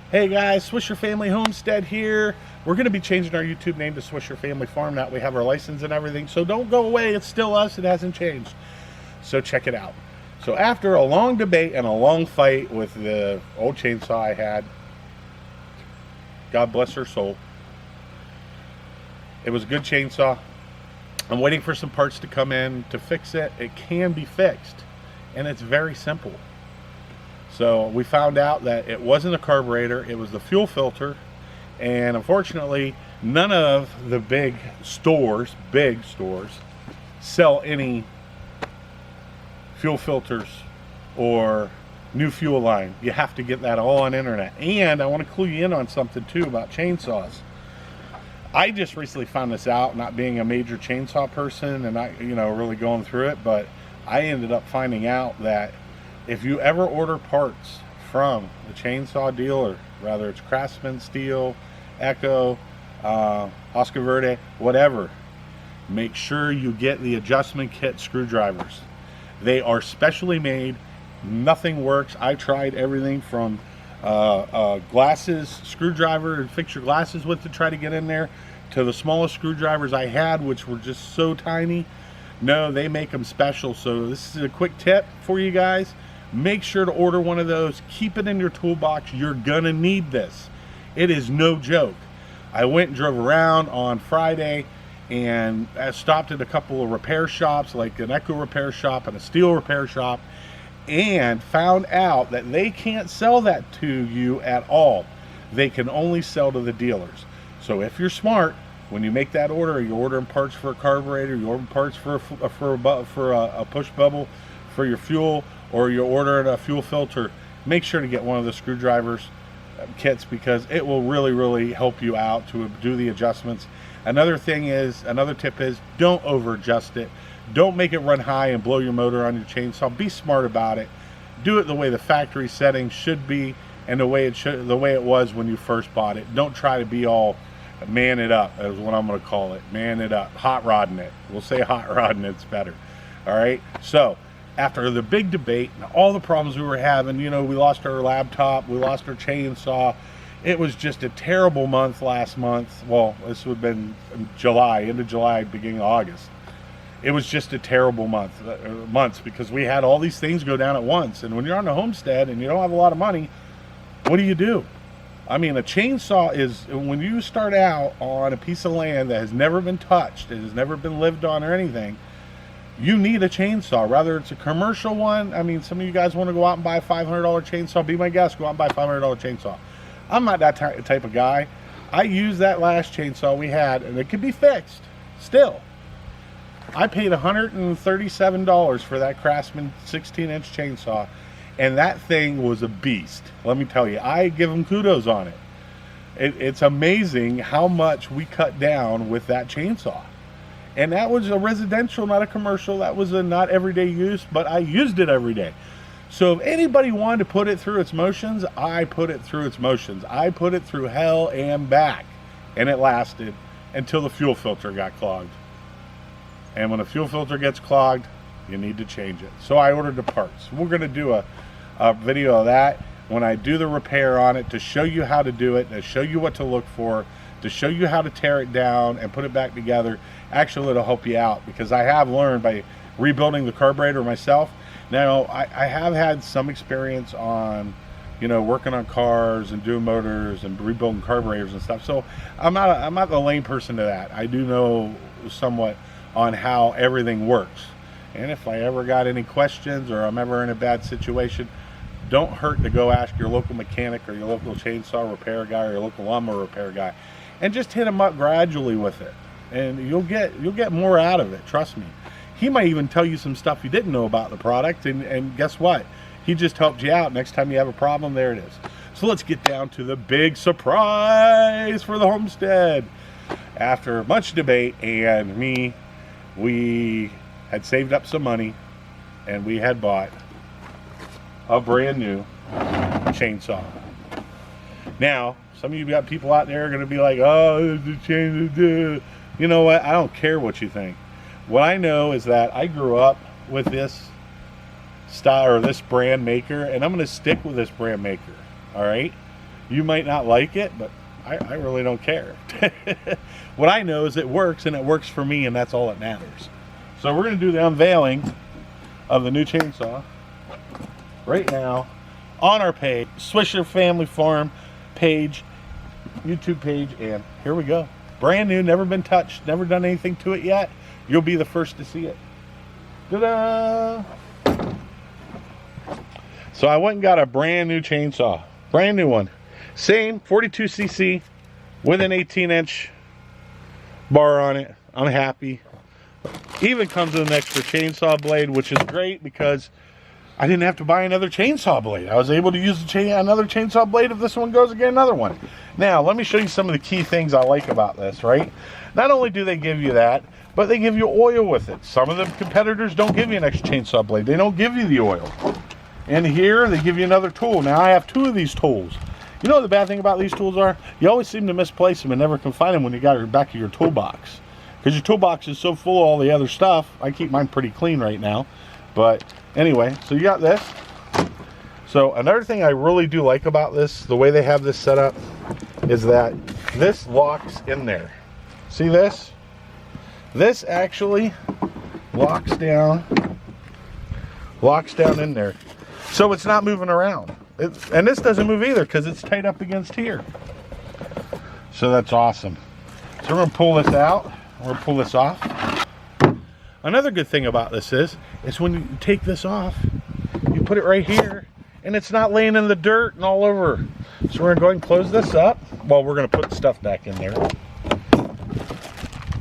Hey guys, Swisher Family Homestead here. We're going to be changing our YouTube name to Swisher Family Farm now that we have our license and everything. So don't go away, it's still us, it hasn't changed. So check it out. So after a long debate and a long fight with the old chainsaw I had, God bless her soul, it was a good chainsaw. I'm waiting for some parts to come in to fix it. It can be fixed, and it's very simple. So we found out that it wasn't a carburetor, it was the fuel filter. And unfortunately, none of the big stores sell any fuel filters or new fuel line. You have to get that all on internet. And I want to clue you in on something too about chainsaws. I just recently found this out, not being a major chainsaw person and not, really going through it, but I ended up finding out that if you ever order parts from the chainsaw dealer, whether it's Craftsman, Steel, Echo, Oscar Verde, whatever, make sure you get the adjustment kit screwdrivers. They are specially made. Nothing works. I tried everything from glasses, screwdriver to fix your glasses with to try to get in there, to the smallest screwdrivers I had, which were just so tiny. No, they make them special. So this is a quick tip for you guys. Make sure to order one of those. Keep it in your toolbox. You're gonna need this. It is no joke. I went and drove around on Friday and I stopped at a couple of repair shops, like an Echo repair shop and a Steel repair shop, and found out that they can't sell that to you at all. They can only sell to the dealers. So if you're smart, when you make that order, you're ordering parts for a carburetor, you're ordering parts for a push bubble for your fuel, or you're ordering a fuel filter, make sure to get one of the screwdrivers kits, because it will really help you out to do the adjustments. Another tip is, don't over adjust it. Don't make it run high and blow your motor on your chainsaw. Be smart about it. Do it the way the factory settings should be and the way it was when you first bought it. Don't try to be all man it up, is what I'm going to call it. Man it up. Hot rodding it. We'll say hot rodding it's better. All right. So after the big debate and all the problems we were having, we lost our laptop, we lost our chainsaw. It was just a terrible month last month. Well, this would have been July, end of July, beginning of August. It was just a terrible months, because we had all these things go down at once. And when you're on the homestead and you don't have a lot of money, what do? I mean, a chainsaw is, when you start out on a piece of land that has never been touched, it has never been lived on or anything, you need a chainsaw, whether it's a commercial one. I mean, some of you guys want to go out and buy a $500 chainsaw. Be my guest, go out and buy a $500 chainsaw. I'm not that type of guy. I used that last chainsaw we had, and it could be fixed still. I paid $137 for that Craftsman 16-inch chainsaw, and that thing was a beast. Let me tell you, I give them kudos on it. It's amazing how much we cut down with that chainsaw. And that was a residential, not a commercial. That was a not everyday use, but I used it every day. So if anybody wanted to put it through its motions, I put it through its motions. I put it through hell and back, and it lasted until the fuel filter got clogged. And when the fuel filter gets clogged, you need to change it. So I ordered the parts. We're going to do a video of that when I do the repair on it, to show you how to do it, to show you what to look for, to show you how to tear it down and put it back together. Actually, it'll help you out, because I have learned by rebuilding the carburetor myself. Now, I have had some experience on, working on cars and doing motors and rebuilding carburetors and stuff. So I'm not the lame person to that. I do know somewhat on how everything works. And if I ever got any questions, or I'm ever in a bad situation, don't hurt to go ask your local mechanic or your local chainsaw repair guy or your local lawnmower repair guy, and just hit him up gradually with it, and you'll get more out of it. Trust me. He might even tell you some stuff you didn't know about the product, and guess what? He just helped you out. Next time you have a problem, there it is. So let's get down to the big surprise for the homestead. After much debate and me, we had saved up some money, and we had bought a brand new chainsaw. Now, some of you got people out there are going to be like, oh, it's a chainsaw. You know what? I don't care what you think. What I know is that I grew up with this style, or this brand maker, and I'm going to stick with this brand maker. All right. You might not like it, but I really don't care. What I know is it works, and it works for me, and that's all that matters. So we're going to do the unveiling of the new chainsaw right now on our page, Swisher Family Farm page, YouTube page, and here we go. Brand new, never been touched, never done anything to it yet. You'll be the first to see it. Ta-da! So I went and got a brand new chainsaw. Brand new one. Same 42cc with an 18-inch bar on it. I'm happy. Even comes with an extra chainsaw blade, which is great because I didn't have to buy another chainsaw blade. I was able to use another chainsaw blade if this one goes, get another one. Now, let me show you some of the key things I like about this, right? Not only do they give you that, but they give you oil with it. Some of the competitors don't give you an extra chainsaw blade. They don't give you the oil. And here, they give you another tool. Now, I have 2 of these tools. You know what the bad thing about these tools are? You always seem to misplace them and never can find them when you got it back of your toolbox. Because your toolbox is so full of all the other stuff. I keep mine pretty clean right now. But anyway, so you got this. So another thing I really do like about this, the way they have this set up, is that this locks in there. See this? This actually locks down in there. So it's not moving around. And this doesn't move either because it's tight up against here. So that's awesome. So we're going to pull this out. We're going to pull this off. Another good thing about this is when you take this off, you put it right here, and it's not laying in the dirt and all over. So we're going to go ahead and close this up. Well, we're going to put stuff back in there.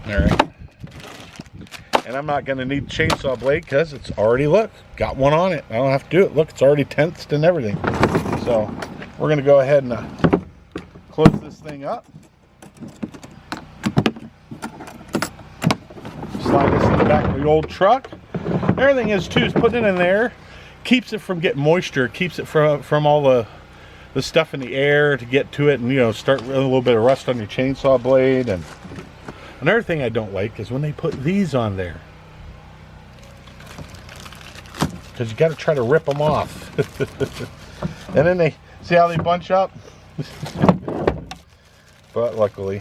All right. And I'm not going to need a chainsaw blade because it's already, look, got one on it. I don't have to do it. Look, it's already tensed and everything. So we're going to go ahead and close this thing up. Slide this in the back of the old truck. Everything is too is putting it in there keeps it from getting moisture, keeps it from all the stuff in the air to get to it, and you know, start with a little bit of rust on your chainsaw blade. And another thing I don't like is when they put these on there, because you got to try to rip them off. And then they see how they bunch up. But luckily.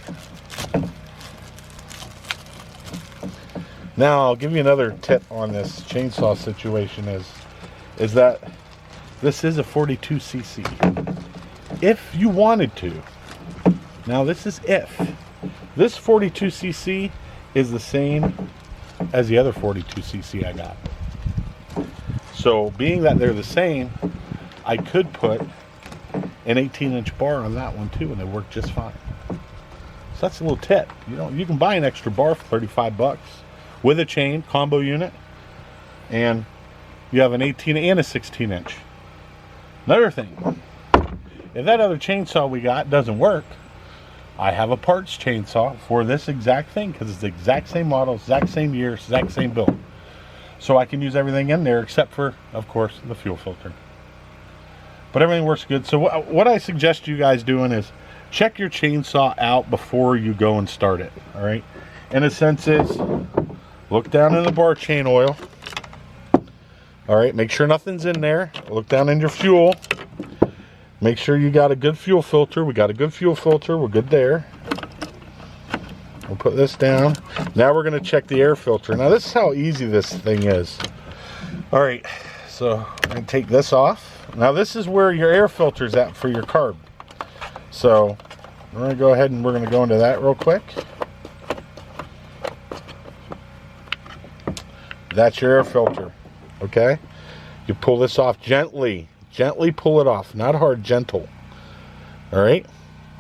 Now I'll give you another tip on this chainsaw situation is that this is a 42cc. If you wanted to, now this is if, this 42cc is the same as the other 42cc I got. So being that they're the same, I could put an 18-inch bar on that one too, and they work just fine. So that's a little tip. You know, you can buy an extra bar for 35 bucks with a chain combo unit, and you have an 18 and a 16-inch. Another thing, if that other chainsaw we got doesn't work, I have a parts chainsaw for this exact thing, because it's the exact same model, exact same year, exact same build. So I can use everything in there except for, of course, the fuel filter. But everything works good. So what I suggest you guys doing is check your chainsaw out before you go and start it. All right. In a sense is look down in the bar chain oil. All right. Make sure nothing's in there. Look down in your fuel. Make sure you got a good fuel filter. We got a good fuel filter. We're good there. We'll put this down. Now we're going to check the air filter. Now this is how easy this thing is. All right. So I'm going to take this off. Now this is where your air filter is at for your carb. So we're going to go ahead and we're going to go into that real quick. That's your air filter. Okay. You pull this off gently. Gently pull it off. Not hard, gentle. All right.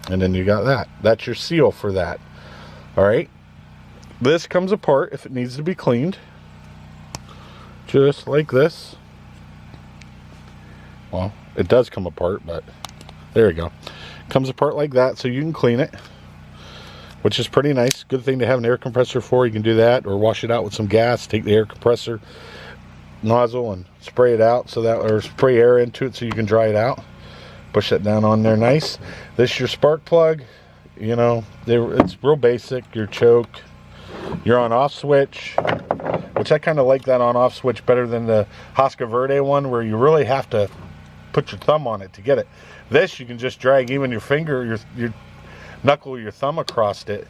And then you got that. That's your seal for that. All right. This comes apart if it needs to be cleaned. Just like this. Well, it does come apart, but there you go. Comes apart like that, so you can clean it, which is pretty nice. Good thing to have an air compressor for. You can do that, or wash it out with some gas. Take the air compressor nozzle and spray it out, so that, or spray air into it so you can dry it out. Push that down on there nice. This is your spark plug. You know, it's real basic. Your choke, your on-off switch, which I kind of like that on-off switch better than the Husqvarna Verde one, where you really have to put your thumb on it to get it. This, you can just drag even your finger, your knuckle, your thumb across it,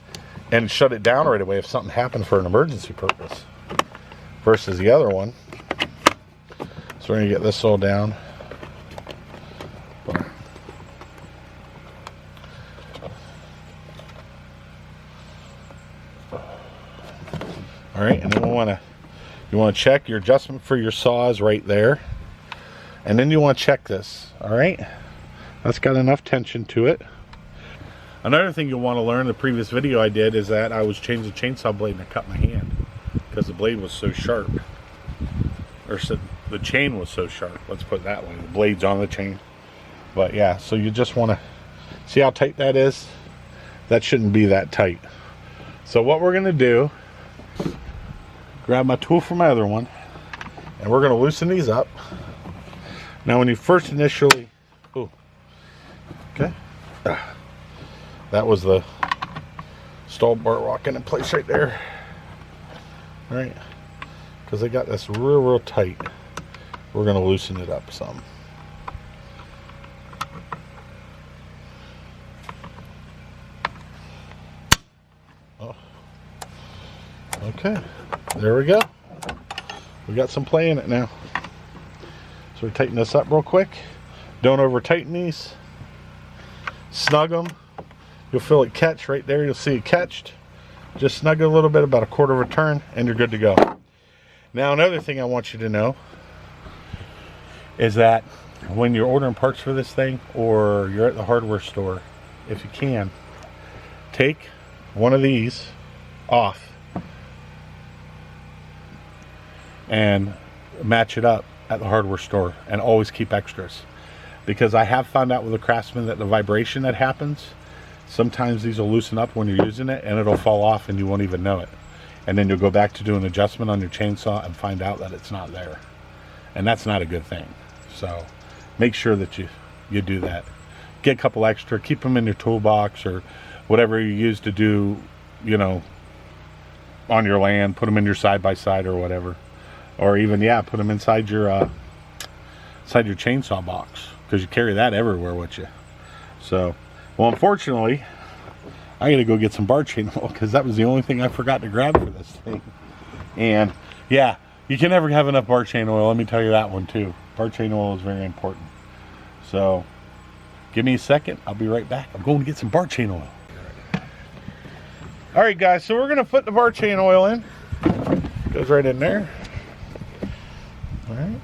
and shut it down right away if something happened for an emergency purpose. Versus the other one. So we're going to get this all down. All right, and then you want to check your adjustment for your saw is right there, and then you want to check this. All right, that's got enough tension to it. Another thing you'll want to learn, the previous video I did, is that I was changing the chainsaw blade and I cut my hand because the blade was so sharp, or the chain was so sharp. Let's put it that way. The blade's on the chain, but yeah. So you just want to see how tight that is. That shouldn't be that tight. So what we're going to do, grab my tool from my other one, and we're going to loosen these up. Now when you first initially, okay, that was the stall bar rocking in place right there. All right, because I got this real tight, we're going to loosen it up some. Okay, there we go. We got some play in it now. So we tighten this up real quick. Don't over tighten these. Snug them. You'll feel it catch right there. You'll see it catched. Just snug it a little bit, about a quarter of a turn, and you're good to go. Now another thing I want you to know is that when you're ordering parts for this thing, or you're at the hardware store, if you can, take one of these off and match it up at the hardware store, and always keep extras, because I have found out with the Craftsman that the vibration that happens, sometimes these will loosen up when you're using it and it'll fall off and you won't even know it, and then you'll go back to do an adjustment on your chainsaw and find out that it's not there, and that's not a good thing. So make sure that you do that. Get a couple extra, keep them in your toolbox or whatever you use to do, you know, on your land. Put them in your side-by-side or whatever. Or even, yeah, put them inside your chainsaw box, because you carry that everywhere with you. So, well, unfortunately, I got to go get some bar chain oil, because that was the only thing I forgot to grab for this thing. And yeah, you can never have enough bar chain oil. Let me tell you that one too. Bar chain oil is very important. So, give me a second. I'll be right back. I'm going to get some bar chain oil. All right, guys. So we're going to put the bar chain oil in. Goes right in there. All right.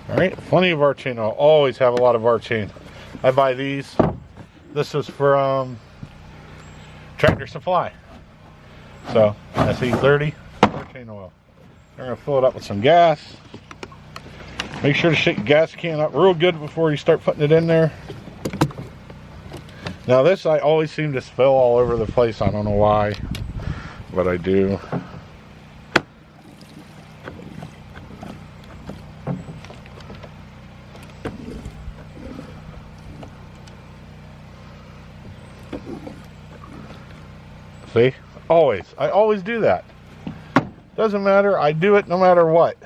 All right, plenty of bar chain. I'll always have a lot of bar chain. I buy these. This is from Tractor Supply. So SE30 bar chain oil. We're gonna fill it up with some gas. Make sure to shake the gas can up real good before you start putting it in there. Now this, I always seem to spill all over the place. I don't know why, but I do. See? Always. I always do that. Doesn't matter. I do it no matter what.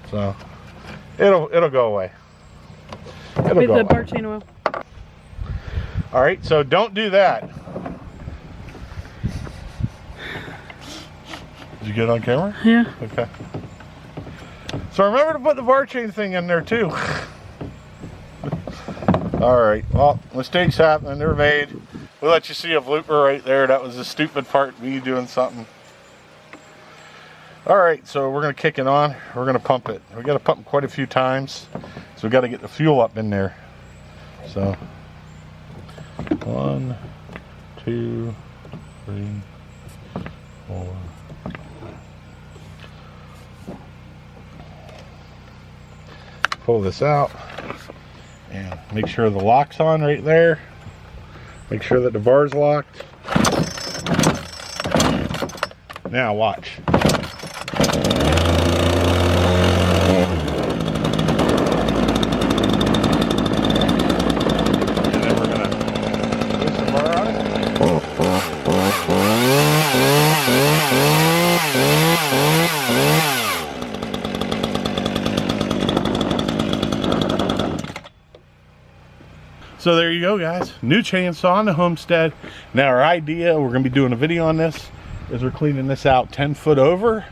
So it'll go away. It'll With go the away. bar chain oil. All right, so don't do that. Did you get it on camera? Yeah. Okay. So remember to put the bar chain thing in there too. All right, well, mistakes happen, they're made. We'll let you see a blooper right there. That was the stupid part, me doing something. All right, so we're gonna kick it on. We're gonna pump it. We gotta pump it quite a few times. So we gotta get the fuel up in there. So 1, 2, 3, 4. Pull this out and make sure the lock's on right there. Make sure that the bar's locked. Now watch. And then we're gonna place the bar on it. So there you go, guys. New chainsaw on the homestead. Now our idea, we're gonna be doing a video on this, is we're cleaning this out 10 foot over,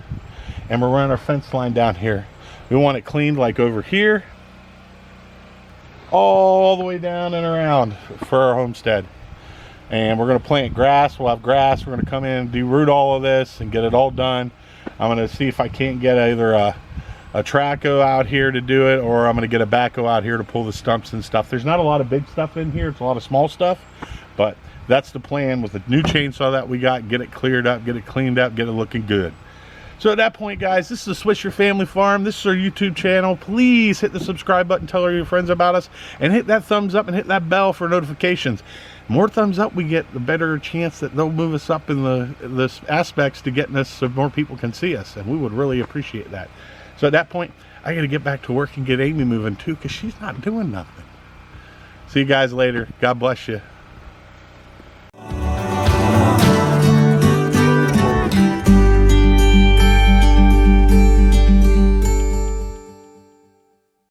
and we're running our fence line down here. We want it cleaned like over here, all the way down and around for our homestead. And we're gonna plant grass. We'll have grass. We're gonna come in and root all of this and get it all done. I'm gonna see if I can't get either a traco out here to do it, or I'm gonna get a backhoe out here to pull the stumps and stuff. There's not a lot of big stuff in here. It's a lot of small stuff, but that's the plan with the new chainsaw that we got. Get it cleared up, get it cleaned up, get it looking good. So at that point, guys, this is the Swisher Family Farm. This is our YouTube channel. Please hit the subscribe button, tell all your friends about us, and hit that thumbs up and hit that bell for notifications. The more thumbs up we get, the better chance that they'll move us up in the aspects to getting us so more people can see us, and we would really appreciate that. So at that point, I got to get back to work and get Amy moving too, because she's not doing nothing. See you guys later. God bless you.